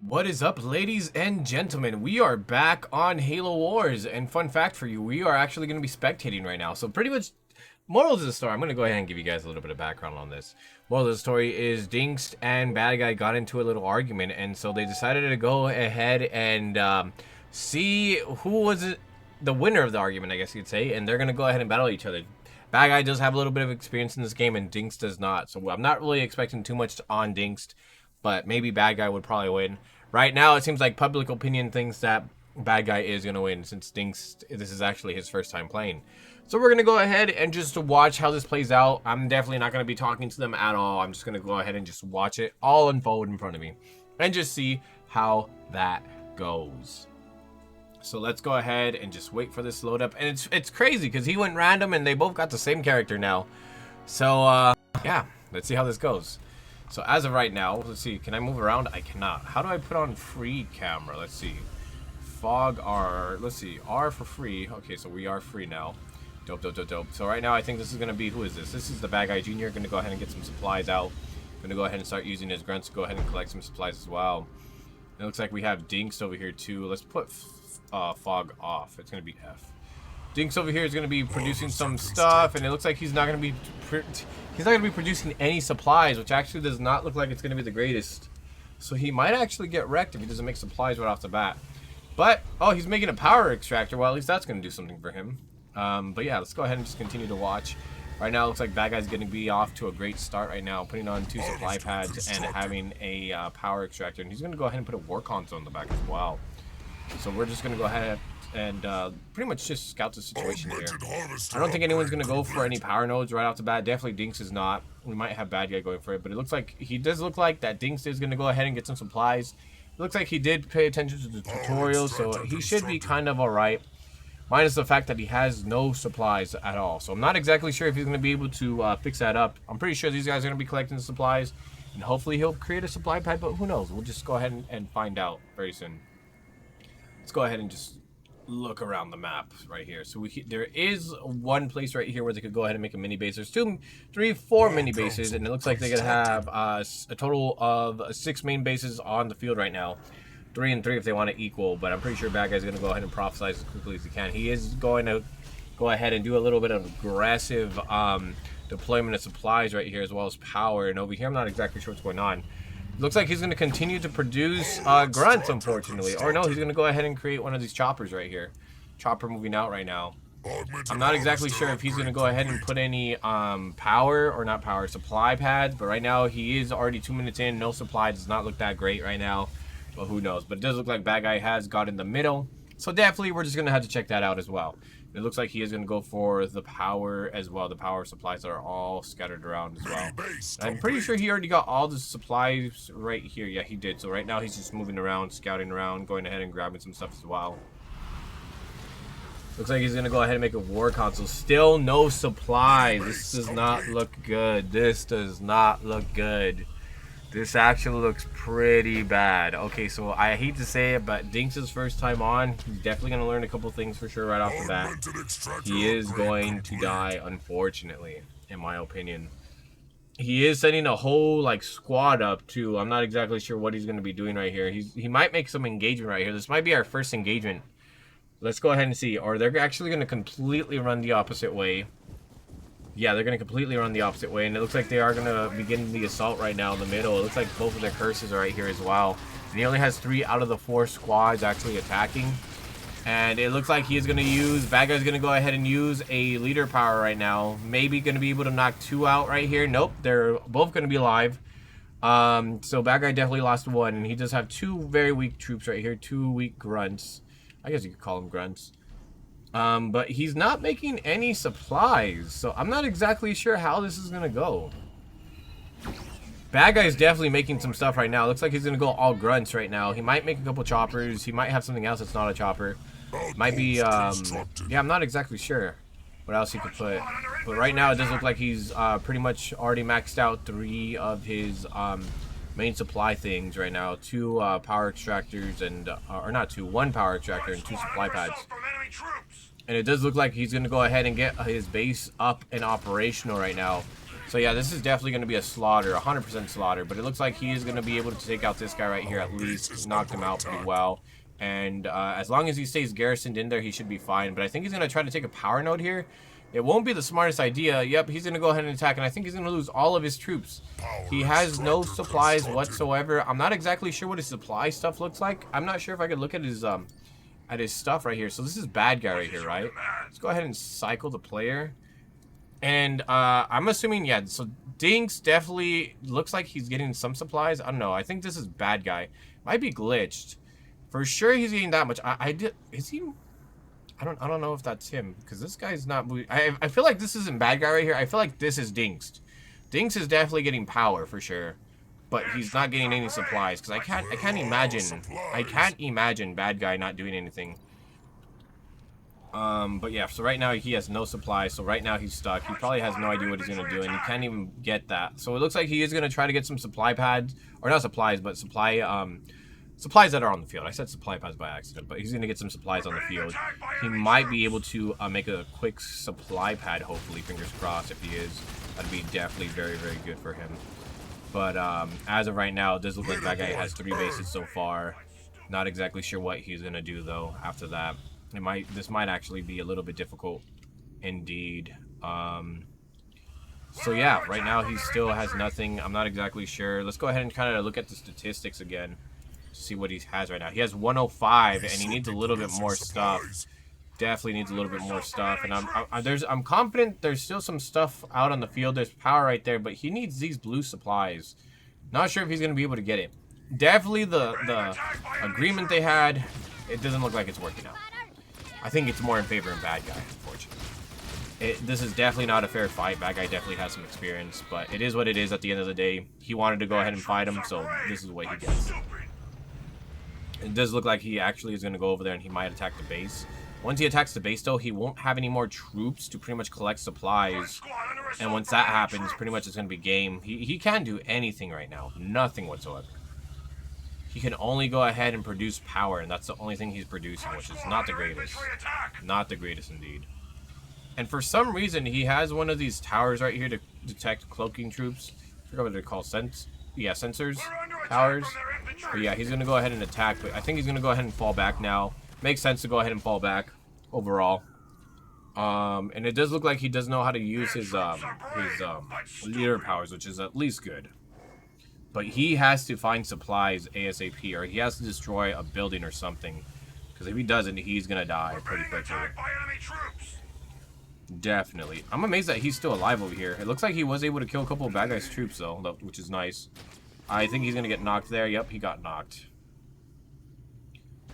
What is up, ladies and gentlemen? We are back on Halo Wars, and fun fact for you, we are actually going to be spectating right now. So pretty much, morals of the story, I'm going to go ahead and give you guys a little bit of background on this. Moral of the story is D1nkxed and BadGuy got into a little argument, and so they decided to go ahead and see who was the winner of the argument, I guess you'd say, and they're going to go ahead and battle each other. BadGuy does have a little bit of experience in this game, and D1nkxed does not, so I'm not really expecting too much on D1nkxed, but maybe BadGuy would probably win. Right now, it seems like public opinion thinks that BadGuy is going to win since D1nkxed, this is actually his first time playing. So we're going to go ahead and just watch how this plays out. I'm definitely not going to be talking to them at all. I'm just going to go ahead and just watch it all unfold in front of me and just see how that goes. So let's go ahead and just wait for this load up. And it's crazy because he went random and they both got the same character now. So, yeah, let's see how this goes. So as of right now, let's see, can I move around? I cannot. How do I put on free camera? Let's see. Fog R, let's see, R for free. Okay, so we are free now. Dope, dope, dope, dope. So right now I think this is going to be, who is this? This is the BadGuyJr. Going to go ahead and get some supplies out. Going to go ahead and start using his grunts to go ahead and collect some supplies as well. It looks like we have D1nkxed over here too. Let's put Fog off. It's going to be F. D1nkxed over here is going to be producing some stuff, and it looks like he's not going to be producing any supplies, which actually does not look like it's going to be the greatest. So he might actually get wrecked if he doesn't make supplies right off the bat. But oh, he's making a power extractor. Well, at least that's going to do something for him. But yeah, let's go ahead and just continue to watch. Right now, it looks like BadGuy's going to be off to a great start right now, putting on 2 supply pads and having a power extractor, and he's going to go ahead and put a war console in the back as well. So we're just going to go ahead and pretty much just scout the situation here. I don't think anyone's going to go for any power nodes right off the bat. Definitely D1nkxed is not. We might have BadGuy going for it, but it looks like he does look like that D1nkxed is going to go ahead and get some supplies. It looks like he did pay attention to the tutorial, so he should be kind of alright. Minus the fact that he has no supplies at all. So I'm not exactly sure if he's going to be able to fix that up. I'm pretty sure these guys are going to be collecting the supplies, and hopefully he'll create a supply pad, but who knows? We'll just go ahead and find out very soon. Let's go ahead and just look around the map right here. So there is one place right here where they could go ahead and make a mini base. There's 2, 3, 4 mini bases, and it looks like they're gonna have a total of 6 main bases on the field right now. 3 and 3 if they want to equal, but I'm pretty sure BadGuy's gonna go ahead and prophesize as quickly as he can. He is going to go ahead and do a little bit of aggressive deployment of supplies right here, as well as power. And over here, I'm not exactly sure what's going on. Looks like he's going to continue to produce grunts, unfortunately. Or no, he's going to go ahead and create one of these choppers right here. Chopper moving out right now. I'm not exactly sure if he's going to go ahead and put any power, or not power, supply pads. But right now, he is already 2 minutes in. No supply. Does not look that great right now. But who knows. But it does look like BadGuy has got in the middle. So definitely, we're just going to have to check that out as well. It looks like he is going to go for the power as well. The power supplies are all scattered around as well. I'm pretty sure he already got all the supplies right here. Yeah, he did. So right now he's just moving around, scouting around, going ahead and grabbing some stuff as well. Looks like he's going to go ahead and make a war console. Still no supplies. This does not look good. This does not look good. This actually looks pretty bad. Okay, so I hate to say it, but D1nkxd's first time on, he's definitely going to learn a couple things for sure right off the bat. He is going to die, unfortunately, in my opinion. He is setting a whole, like, squad up, too. I'm not exactly sure what he's going to be doing right here. He might make some engagement right here. This might be our first engagement. Let's go ahead and see. Or they're actually going to completely run the opposite way. Yeah, they're going to completely run the opposite way, and it looks like they are going to begin the assault right now in the middle. It looks like both of their curses are right here as well. And he only has 3 out of the 4 squads actually attacking. And it looks like he's going to use, BadGuy's going to go ahead and use a leader power right now. Maybe going to be able to knock 2 out right here. Nope, they're both going to be alive. So BadGuy definitely lost 1, and he does have 2 very weak troops right here, 2 weak grunts. I guess you could call them grunts. But he's not making any supplies, so I'm not exactly sure how this is gonna go. BadGuy's definitely making some stuff right now. Looks like he's gonna go all grunts right now. He might make a couple choppers. He might have something else that's not a chopper. Might be, yeah, I'm not exactly sure what else he could put. But right now, it does look like he's pretty much already maxed out 3 of his main supply things right now. 2 power extractors and, or not 2, 1 power extractor and 2 supply pads. And it does look like he's going to go ahead and get his base up and operational right now. So yeah, this is definitely going to be a slaughter, 100% slaughter. But it looks like he is going to be able to take out this guy right here at least. He's knocked him out pretty well. And as long as he stays garrisoned in there, he should be fine. But I think he's going to try to take a power node here. It won't be the smartest idea. Yep, he's going to go ahead and attack. And I think he's going to lose all of his troops. He has no supplies whatsoever. I'm not exactly sure what his supply stuff looks like. I'm not sure if I could look at his stuff right here. So this is bad guy right here, right? Let's go ahead and cycle the player. And I'm assuming, yeah, so Dinks definitely looks like he's getting some supplies. I don't know. I think this is bad guy. Might be glitched. For sure he's getting that much. Is he? I don't know if that's him, because this guy's not. I feel like this isn't bad guy right here. I feel like this is Dinks. Dinks is definitely getting power for sure, but he's not getting any supplies, because I can't imagine bad guy not doing anything. But yeah, so right now he has no supplies, so right now he's stuck. He probably has no idea what he's gonna do, and he can't even get that. So it looks like he is gonna try to get some supply pads, or not supplies, but supplies that are on the field. I said supply pads by accident, but he's going to get some supplies on the field. He might be able to make a quick supply pad, hopefully, fingers crossed. If he is, that'd be definitely very, very good for him. But as of right now, it does look like that guy has 3 bases so far. Not exactly sure what he's going to do, though, after that. This might actually be a little bit difficult, indeed. So yeah, right now he still has nothing. I'm not exactly sure. Let's go ahead and kind of look at the statistics again. See what he has right now. He has 105, and he needs a little bit more stuff. Definitely needs a little bit more stuff. And I'm confident there's still some stuff out on the field. There's power right there, but he needs these blue supplies. Not sure if he's gonna be able to get it. Definitely the agreement they had, it doesn't look like it's working out. I think it's more in favor of bad guy, unfortunately. This is definitely not a fair fight. Bad guy definitely has some experience, but it is what it is at the end of the day. He wanted to go ahead and fight him, so this is what he gets. It does look like he actually is going to go over there and he might attack the base. Once he attacks the base, though, he won't have any more troops to pretty much collect supplies. And once that happens, pretty much it's going to be game. He can't do anything right now. Nothing whatsoever. He can only go ahead and produce power, and that's the only thing he's producing, which is not the greatest. Not the greatest, indeed. And for some reason, he has one of these towers right here to detect cloaking troops. I forgot what they're called. Sensors? Towers? But yeah, he's going to go ahead and attack, but I think he's going to go ahead and fall back now. Makes sense to go ahead and fall back overall. And it does look like he does know how to use his leader powers, which is at least good. But he has to find supplies ASAP, or he has to destroy a building or something. Because if he doesn't, he's going to die pretty quickly. Definitely. I'm amazed that he's still alive over here. It looks like he was able to kill a couple of bad guys' troops, though, which is nice. I think he's going to get knocked there. Yep, he got knocked.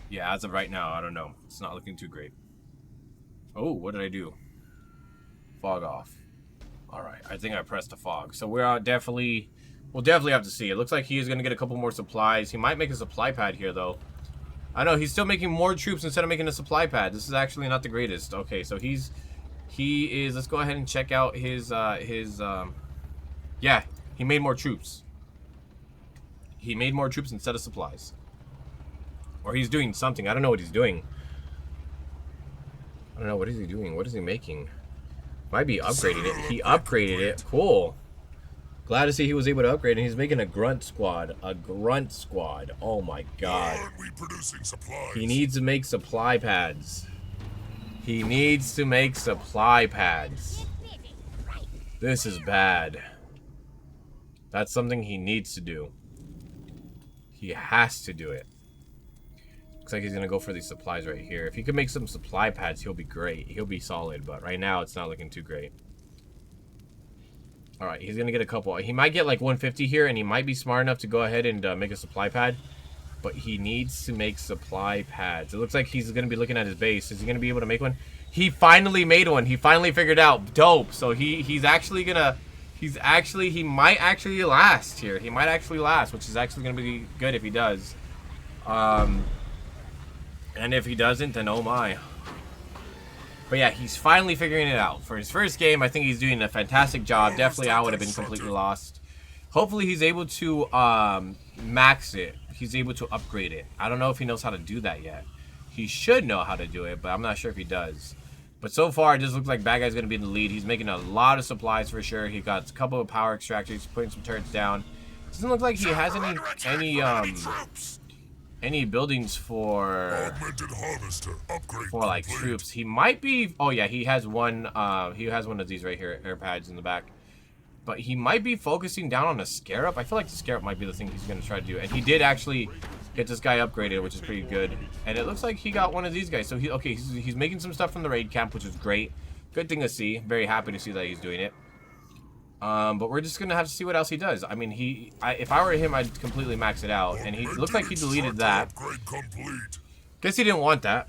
Yeah, as of right now, I don't know. It's not looking too great. Oh, what did I do? Fog off. Alright, I think I pressed the fog. So we'll definitely have to see. It looks like he is going to get a couple more supplies. He might make a supply pad here, though. I know, he's still making more troops instead of making a supply pad. This is actually not the greatest. Okay, so he is, let's go ahead and check out his yeah, he made more troops. He made more troops instead of supplies. Or he's doing something. I don't know what he's doing. I don't know. What is he doing? What is he making? Might be upgrading it. He upgraded it. Cool. Glad to see he was able to upgrade, and he's making a grunt squad. A grunt squad. Oh my god. He needs to make supply pads. He needs to make supply pads. This is bad. That's something he needs to do. He has to do it. Looks like he's going to go for these supplies right here. If he could make some supply pads, he'll be great. He'll be solid, but right now it's not looking too great. Alright, he's going to get a couple. He might get like 150 here, and he might be smart enough to go ahead and make a supply pad. But he needs to make supply pads. It looks like he's going to be looking at his base. Is he going to be able to make one? He finally made one. He finally figured out. Dope. So he's actually going to... he might actually last here. He might actually last, which is actually going to be good if he does. And if he doesn't, then oh my. But yeah, he's finally figuring it out. For his first game, I think he's doing a fantastic job. Definitely, I would have been completely lost. Hopefully, he's able to max it. He's able to upgrade it. I don't know if he knows how to do that yet. He should know how to do it, but I'm not sure if he does. But so far, it just looks like Bad Guy's going to be in the lead. He's making a lot of supplies for sure. He got a couple of power extractors. He's putting some turrets down. Doesn't look like he has any buildings for like troops. He might be. Oh yeah, he has one. He has one of these right here, air pads in the back. But he might be focusing down on a scarab. I feel like the scarab might be the thing he's going to try to do. And he did actually get this guy upgraded, which is pretty good. And it looks like he got one of these guys. So he's making some stuff from the raid camp, which is great. Good thing to see. Very happy to see that he's doing it. But we're just going to have to see what else he does. I mean, if I were him, I'd completely max it out. And he looks like he deleted that. Guess he didn't want that.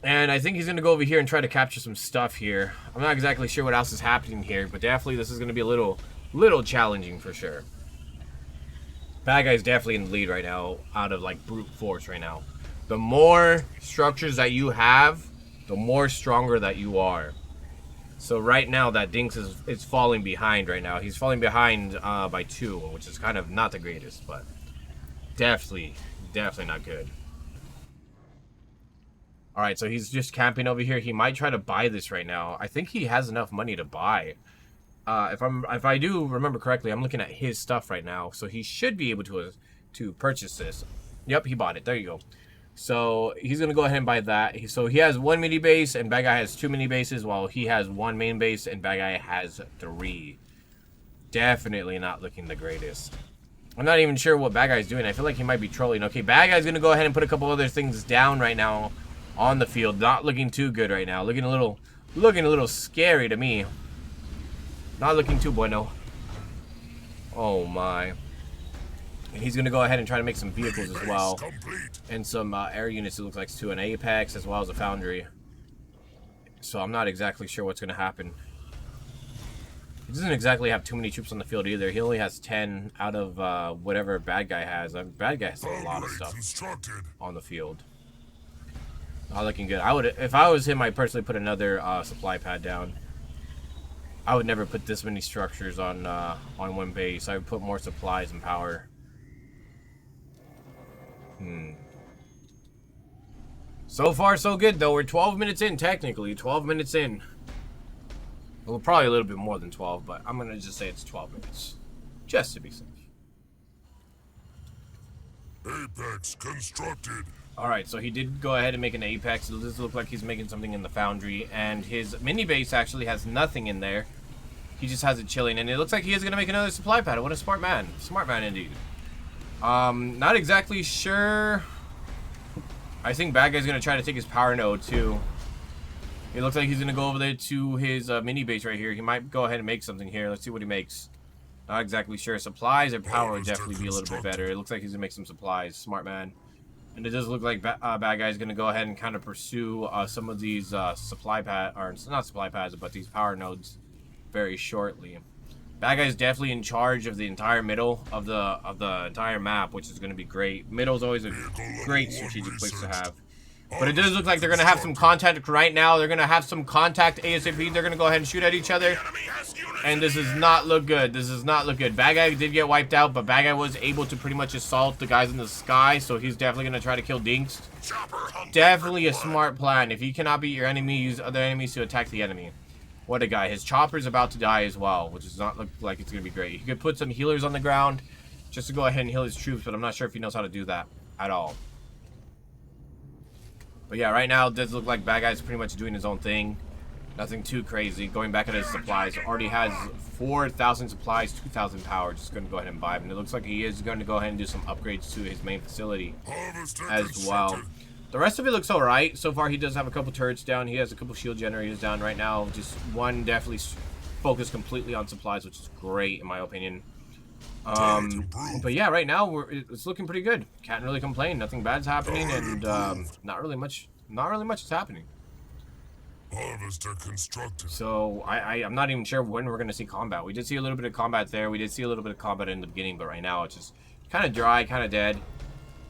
And I think he's going to go over here and try to capture some stuff here. I'm not exactly sure what else is happening here, but definitely this is going to be a little challenging for sure. Bad Guy's definitely in the lead right now, out of like brute force right now. The more structures that you have, the more stronger that you are. So right now that Dinks is falling behind right now. He's falling behind by 2, which is kind of not the greatest, but definitely not good. Alright, so he's just camping over here. He might try to buy this right now. I think he has enough money to buy. If I do remember correctly, I'm looking at his stuff right now. So he should be able to purchase this. Yep, he bought it. There you go. So he's going to go ahead and buy that. So he has 1 mini base and Bad Guy has 2 mini bases, while he has 1 main base and Bad Guy has 3. Definitely not looking the greatest. I'm not even sure what Bad Guy's doing. I feel like he might be trolling. Okay, Bad Guy's going to go ahead and put a couple other things down right now on the field. Not looking too good right now. Looking a little scary to me. Not looking too bueno. Oh my. And he's going to go ahead and try to make some vehicles as well. And some air units, it looks like, to an Apex as well as a Foundry. So I'm not exactly sure what's going to happen. He doesn't exactly have too many troops on the field either. He only has 10 out of whatever Bad Guy has. Bad Guy has a lot of stuff on the field. Not looking good. If I was him, I'd personally put another supply pad down. I would never put this many structures on 1 base. I would put more supplies and power. So far, so good, though. We're 12 minutes in, technically. 12 minutes in. Well, probably a little bit more than 12, but I'm going to just say it's 12 minutes. Just to be safe. Apex constructed. Alright, so he did go ahead and make an Apex. It does look like he's making something in the Foundry. And his mini base actually has nothing in there. He just has it chilling. And it looks like he is going to make another supply pad. What a smart man. Smart man indeed. Not exactly sure. I think Bad Guy's going to try to take his power node too. It looks like he's going to go over there to his mini base right here. He might go ahead and make something here. Let's see what he makes. Not exactly sure. Supplies or power would definitely be a little bit better. It looks like he's going to make some supplies. Smart man. And it does look like Bad Guy's going to go ahead and kind of pursue some of these supply pads, or not supply pads, but these power nodes very shortly. Bad Guy's definitely in charge of the entire middle of the entire map, which is going to be great. Middle's always a great strategic place to have. But it does look like they're going to have some contact right now. They're going to have some contact ASAP. They're going to go ahead and shoot at each other. And this does not look good. This does not look good. Bad Guy did get wiped out, but Bad Guy was able to pretty much assault the guys in the sky. So he's definitely going to try to kill Dinks. Definitely a smart plan. If you cannot beat your enemy, use other enemies to attack the enemy. What a guy. His chopper's about to die as well, which does not look like it's going to be great. He could put some healers on the ground just to go ahead and heal his troops, but I'm not sure if he knows how to do that at all. But yeah, right now it does look like Bad Guy's pretty much doing his own thing. Nothing too crazy. Going back at his supplies. Already has 4,000 supplies, 2,000 power. Just going to go ahead and buy them. And it looks like he is going to go ahead and do some upgrades to his main facility as well. The rest of it looks alright. So far, he does have a couple turrets down. He has a couple shield generators down right now. Just one definitely focused completely on supplies, which is great in my opinion. But yeah, right now it's looking pretty good. Can't really complain. Nothing bad's happening, and not really much is happening. Harvester constructed. So I'm not even sure when we're gonna see combat. We did see a little bit of combat there. We did see a little bit of combat in the beginning, but right now it's just kind of dry, kind of dead.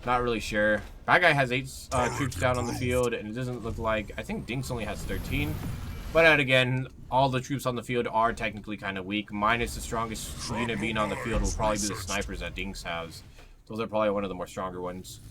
Not really sure. Bad Guy has 8 troops down on the field, and it doesn't look like... I think Dinks only has 13. But then again, all the troops on the field are technically kind of weak. Minus the strongest unit being on the field will probably be the snipers that Dinks has. Those are probably one of the more stronger ones.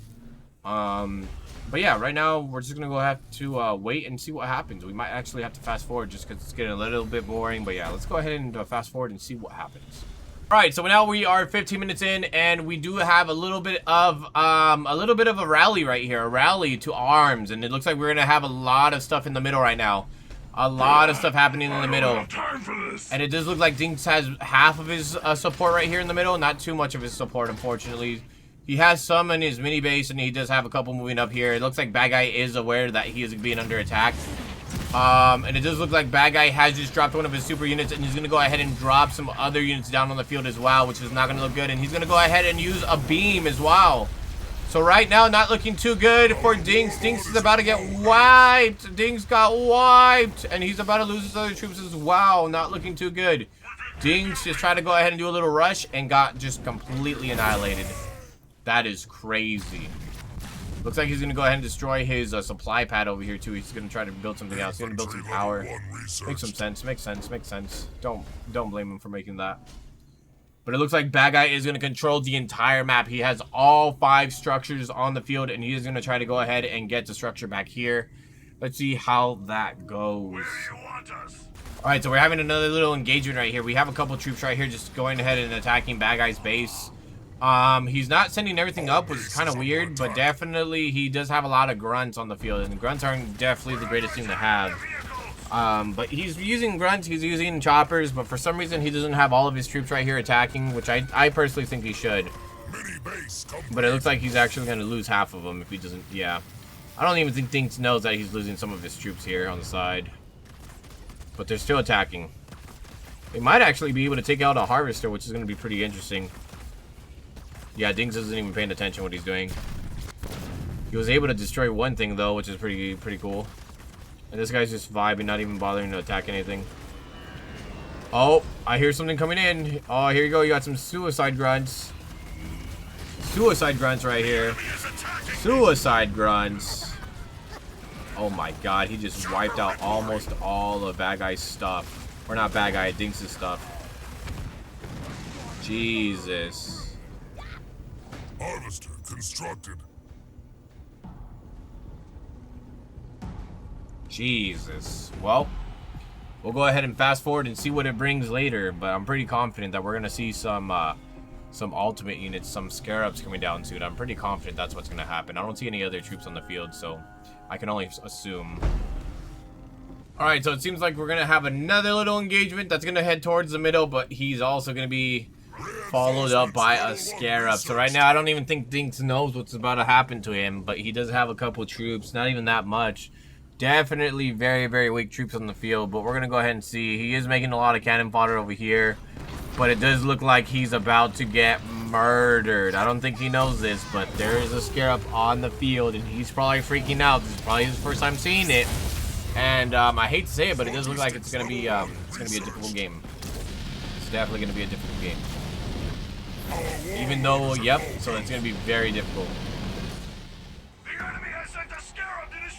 But yeah, right now we're just gonna go have to wait and see what happens. We might actually have to fast forward just because it's getting a little bit boring. But yeah, let's go ahead and fast forward and see what happens. All right, so now we are 15 minutes in, and we do have a little bit of a rally right here, a rally to arms, and it looks like we're gonna have a lot of stuff in the middle right now. A lot of stuff happening in the middle. And it does look like Dinks has half of his support right here in the middle. Not too much of his support, unfortunately. He has some in his mini base, and he does have a couple moving up here. It looks like Bad Guy is aware that he is being under attack. And it does look like Bad Guy has just dropped one of his super units, and he's going to go ahead and drop some other units down on the field as well, which is not going to look good. And he's going to go ahead and use a beam as well. So right now, not looking too good for Dinks. Dinks is about to get wiped. Dinks got wiped. And he's about to lose his other troops as well. Not looking too good. Dinks just tried to go ahead and do a little rush and got just completely annihilated. That is crazy. Looks like he's going to go ahead and destroy his supply pad over here too. He's going to try to build something else. He's going to build some power. Makes some sense. Makes sense. Makes sense. Don't blame him for making that. But it looks like Bad Guy is going to control the entire map. He has all 5 structures on the field, and he is going to try to go ahead and get the structure back here. Let's see how that goes. Alright, so we're having another little engagement right here. We have a couple troops right here just going ahead and attacking Bad Guy's base. He's not sending everything up, which is kind of weird, but definitely he does have a lot of grunts on the field, and the grunts aren't definitely the greatest thing to have. But he's using grunts, he's using choppers, but for some reason he doesn't have all of his troops right here attacking, which I personally think he should. But it looks like he's actually going to lose half of them if he doesn't, yeah. I don't even think Dinks knows that he's losing some of his troops here on the side. But they're still attacking. They might actually be able to take out a harvester, which is going to be pretty interesting. Yeah, Dinks isn't even paying attention what he's doing. He was able to destroy one thing though, which is pretty cool. And this guy's just vibing, not even bothering to attack anything. Oh, I hear something coming in. Oh, here you go. You got some suicide grunts. Suicide grunts right here. Suicide grunts. Oh my god, he just wiped out almost all of Bad Guy's stuff. Or not Bad Guy, Dinks' stuff. Jesus. Harvester constructed. Jesus. Well, we'll go ahead and fast forward and see what it brings later, but I'm pretty confident that we're gonna see some ultimate units, some scarabs coming down soon. I'm pretty confident that's what's gonna happen. I don't see any other troops on the field, so I can only assume. Alright, so it seems like we're gonna have another little engagement that's gonna head towards the middle, but he's also gonna be followed up by a scarab. So right now I don't even think Dinks knows what's about to happen to him, but he does have a couple troops, not even that much. Definitely very weak troops on the field, but we're gonna go ahead and see. He is making a lot of cannon fodder over here, but it does look like he's about to get murdered. I don't think he knows this, but there is a scarab on the field, and he's probably freaking out. This is probably his first time seeing it, and I hate to say it, but it does look like it's gonna be a difficult game. It's definitely gonna be a difficult game. Even though, yep, so it's gonna be very difficult.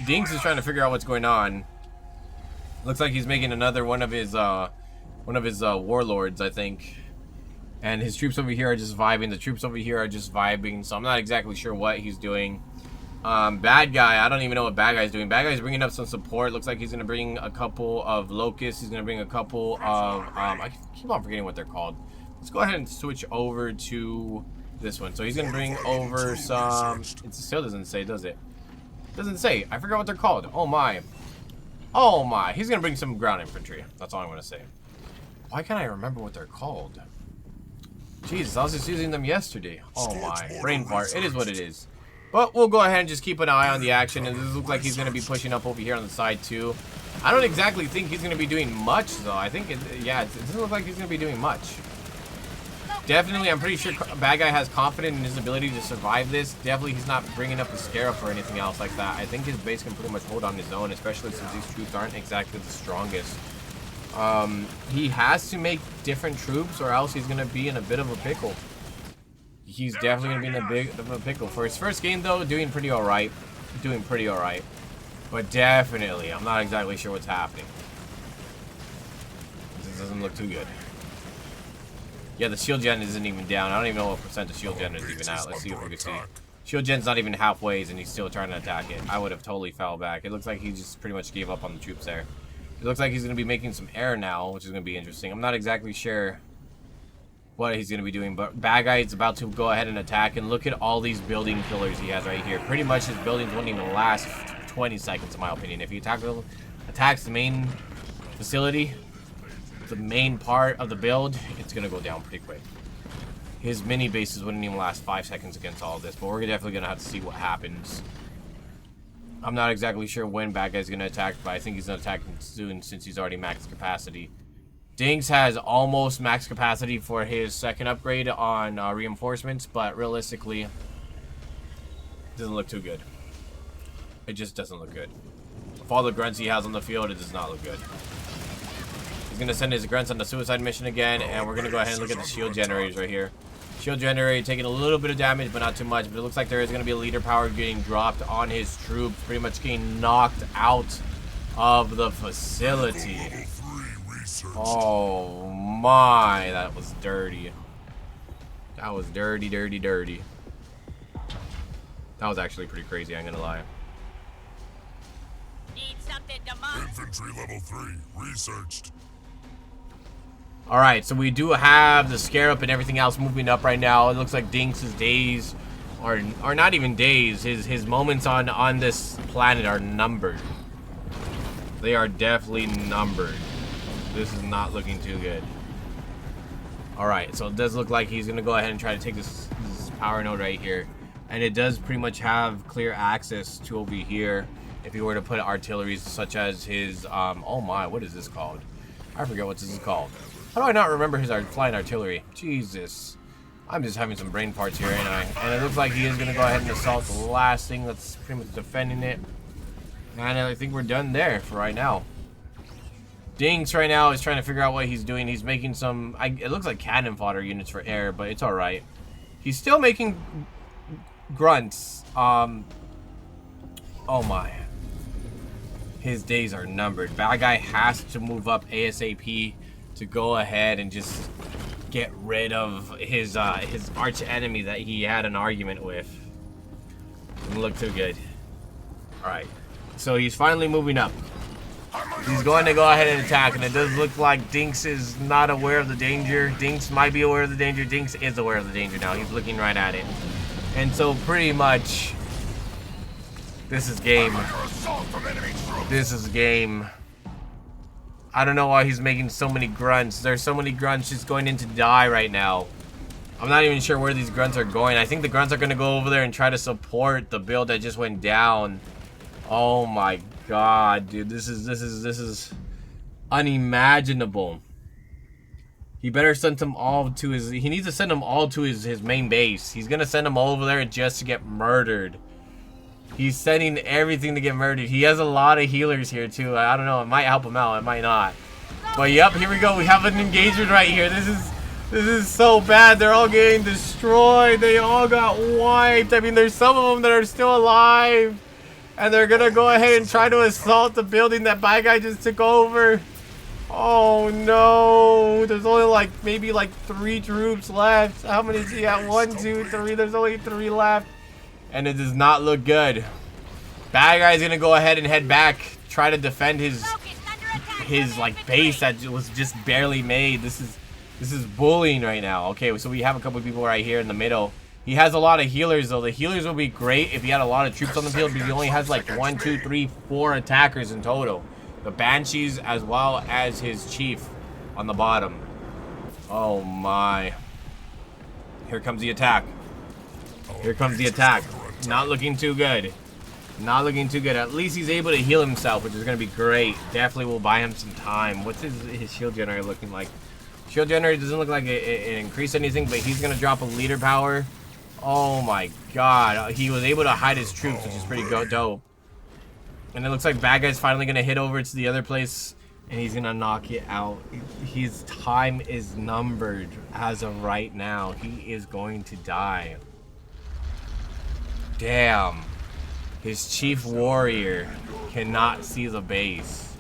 Dinks is trying to figure out what's going on. Looks like he's making another one of his warlords, I think. And his troops over here are just vibing. The troops over here are just vibing. So I'm not exactly sure what he's doing. Bad Guy, I don't even know what Bad Guy's doing. Bad Guy's bringing up some support. Looks like he's gonna bring a couple of locusts. He's gonna bring a couple of I keep on forgetting what they're called. Let's go ahead and switch over to this one. So he's gonna bring over some. It still doesn't say, does it? Doesn't say. I forgot what they're called. Oh my. Oh my. He's gonna bring some ground infantry. That's all I'm gonna say. Why can't I remember what they're called? Jesus, I was just using them yesterday. Oh my. Brain fart. It is what it is. But we'll go ahead and just keep an eye on the action. And this looks like he's gonna be pushing up over here on the side too. I don't exactly think he's gonna be doing much though. I think it doesn't look like he's gonna be doing much. Definitely, I'm pretty sure Bad Guy has confidence in his ability to survive this. Definitely, he's not bringing up the scarab or anything else like that. I think his base can pretty much hold on his own, especially since these troops aren't exactly the strongest. He has to make different troops or else he's going to be in a bit of a pickle. He's definitely going to be in a bit of a pickle. For his first game, though, doing pretty alright. But definitely, I'm not exactly sure what's happening. This doesn't look too good. Yeah, the shield gen isn't even down. I don't even know what percent the shield gen is even at. Let's see if we can see. Shield gen's not even halfway and he's still trying to attack it. I would have totally fell back. It looks like he just pretty much gave up on the troops there. It looks like he's going to be making some air now, which is going to be interesting. I'm not exactly sure what he's going to be doing, but Bad Guy is about to go ahead and attack. And look at all these building killers he has right here. Pretty much his buildings won't even last 20 seconds, in my opinion. If he attacks the main facility, the main part of the build, it's going to go down pretty quick. His mini bases wouldn't even last 5 seconds against all of this, but we're definitely going to have to see what happens. I'm not exactly sure when Bad Guy's going to attack, but I think he's going to attack soon since he's already max capacity. Dinks has almost max capacity for his second upgrade on reinforcements, but realistically, it doesn't look too good. It just doesn't look good. With all the grunts he has on the field, it does not look good. He's going to send his grunts on the suicide mission again, and we're going to go ahead and look at the shield generators right here. Shield generator taking a little bit of damage, but not too much. But it looks like there is going to be a leader power getting dropped on his troops, pretty much getting knocked out of the facility. Oh my, that was dirty. That was dirty, dirty, dirty. That was actually pretty crazy, I ain't gonna lie. Need something to move. Infantry level 3 researched. Alright, so we do have the Scarab and everything else moving up right now. It looks like Dinks' days are not even days. His moments on this planet are numbered. They are definitely numbered. This is not looking too good. Alright, so it does look like he's going to go ahead and try to take this power node right here. And it does pretty much have clear access to over here if he were to put artillery such as his, oh my, what is this called? I forget what this is called. How do I not remember his flying artillery? Jesus. I'm just having some brain farts here, ain't I? And it looks like he is going to go ahead and assault the last thing that's pretty much defending it. And I think we're done there for right now. Dinks right now is trying to figure out what he's doing. He's making some, it looks like cannon fodder units for air, but it's alright. He's still making grunts. Oh my. His days are numbered. Bad Guy has to move up ASAP to go ahead and just get rid of his arch enemy that he had an argument with. Doesn't look too good. Alright. So he's finally moving up. He's going to go ahead and attack, and it does look like Dinks is not aware of the danger. Dinks might be aware of the danger. Dinks is aware of the danger now. He's looking right at it. And so pretty much, this is game. This is game. I don't know why he's making so many grunts. There's so many grunts just going in to die right now. I'm not even sure where these grunts are going. I think the grunts are going to go over there and try to support the build that just went down. Oh my god, dude. This is unimaginable. He better send them all to his... He needs to send them all to his main base. He's going to send them over there just to get murdered. He's sending everything to get murdered. He has a lot of healers here, too. I don't know. It might help him out. It might not. But, yep, here we go. We have an engagement right here. This is so bad. They're all getting destroyed. They all got wiped. I mean, there's some of them that are still alive. And they're going to go ahead and try to assault the building that Bad Guy just took over. Oh, no. There's only, like, maybe, like, 3 troops left. How many is he at? 1, 2, 3. There's only 3 left. And it does not look good. Bad Guy's gonna go ahead and head back, try to defend his like base that was just barely made. This is bullying right now. Okay, so we have a couple of people right here in the middle. He has a lot of healers though. The healers will be great if he had a lot of troops on the field, but he only has like 1, 2, 3, 4 attackers in total. The Banshees as well as his chief on the bottom. Oh my. Here comes the attack. Here comes the attack. Not looking too good. Not looking too good. At least he's able to heal himself, which is going to be great. Definitely will buy him some time. What's his shield generator looking like? Shield generator doesn't look like it increased anything, but he's going to drop a leader power. Oh my god. He was able to hide his troops, which is pretty dope. And it looks like Bad Guy's finally going to hit over to the other place, and he's going to knock it out. His time is numbered as of right now. He is going to die. Damn. His chief warrior cannot see the base.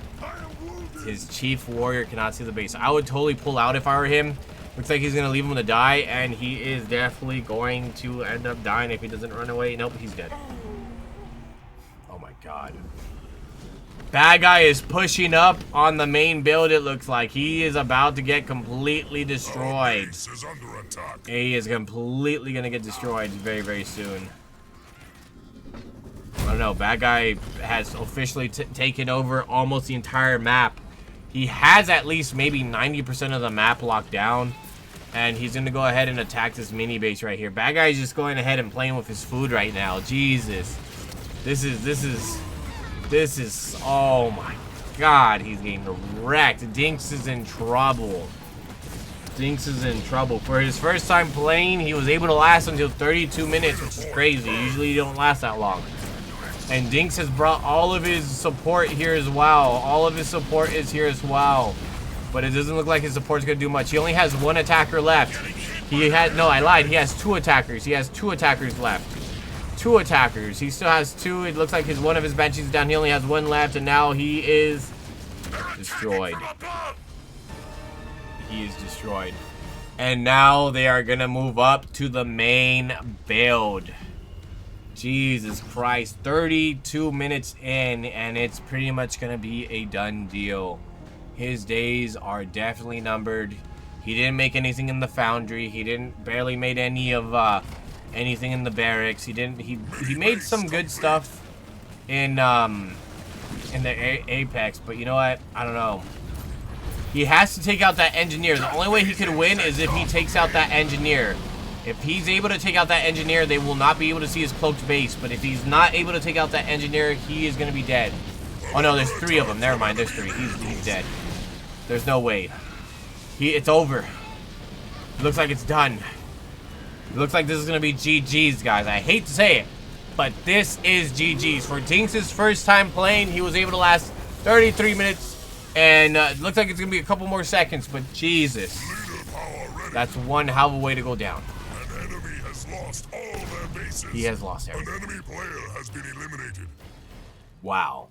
His chief warrior cannot see the base. I would totally pull out if I were him Looks like he's going to leave him to die, and he is definitely going to end up dying if he doesn't run away. Nope, he's dead. Oh my god. Bad guy is pushing up on the main build, it looks like. He is about to get completely destroyed. Is under attack. He is completely going to get destroyed very, very soon. I don't know. Bad guy has officially taken over almost the entire map. He has at least maybe 90% of the map locked down. And he's going to go ahead and attack this mini base right here. Bad guy is just going ahead and playing with his food right now. Jesus. This is, oh my god. He's getting wrecked. Dinks is in trouble. Dinks is in trouble. For his first time playing, he was able to last until 32 minutes, which is crazy. Usually you don't last that long. And Dinks has brought all of his support here as well. All of his support is here as well. But it doesn't look like his support's going to do much. He only has one attacker left. He had, no, I lied. He has two attackers. He has two attackers left. Two attackers. He still has two. It looks like one of his banshees is down. He only has one left, and now he is destroyed. He is destroyed. And now they are going to move up to the main build. Jesus Christ, 32 minutes in, and it's pretty much going to be a done deal. His days are definitely numbered. He didn't make anything in the foundry. He didn't barely made any of anything in the barracks. He made some good stuff in the Apex, but you know what? I don't know. He has to take out that engineer. The only way he could win is if he takes out that engineer. If he's able to take out that engineer, they will not be able to see his cloaked base. But if he's not able to take out that engineer, he is going to be dead. Oh no, there's three of them. Never mind, there's three. He's dead. There's no way. It's over. Looks like it's done. It looks like this is going to be GG's, guys. I hate to say it, but this is GG's. For Dinks' first time playing, he was able to last 33 minutes. And it looks like it's going to be a couple more seconds, but Jesus. That's one hell of a way to go down. An enemy has lost all their bases. He has lost everything. An enemy player has been eliminated. Wow.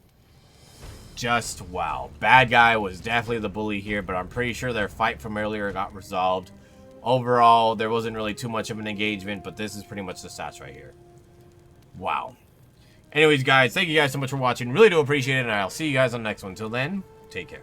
Just wow. Bad guy was definitely the bully here, but I'm pretty sure their fight from earlier got resolved. Overall, there wasn't really too much of an engagement, but this is pretty much the stats right here. Wow. Anyways, guys, thank you guys so much for watching. Really do appreciate it, and I'll see you guys on the next one. Until then, take care.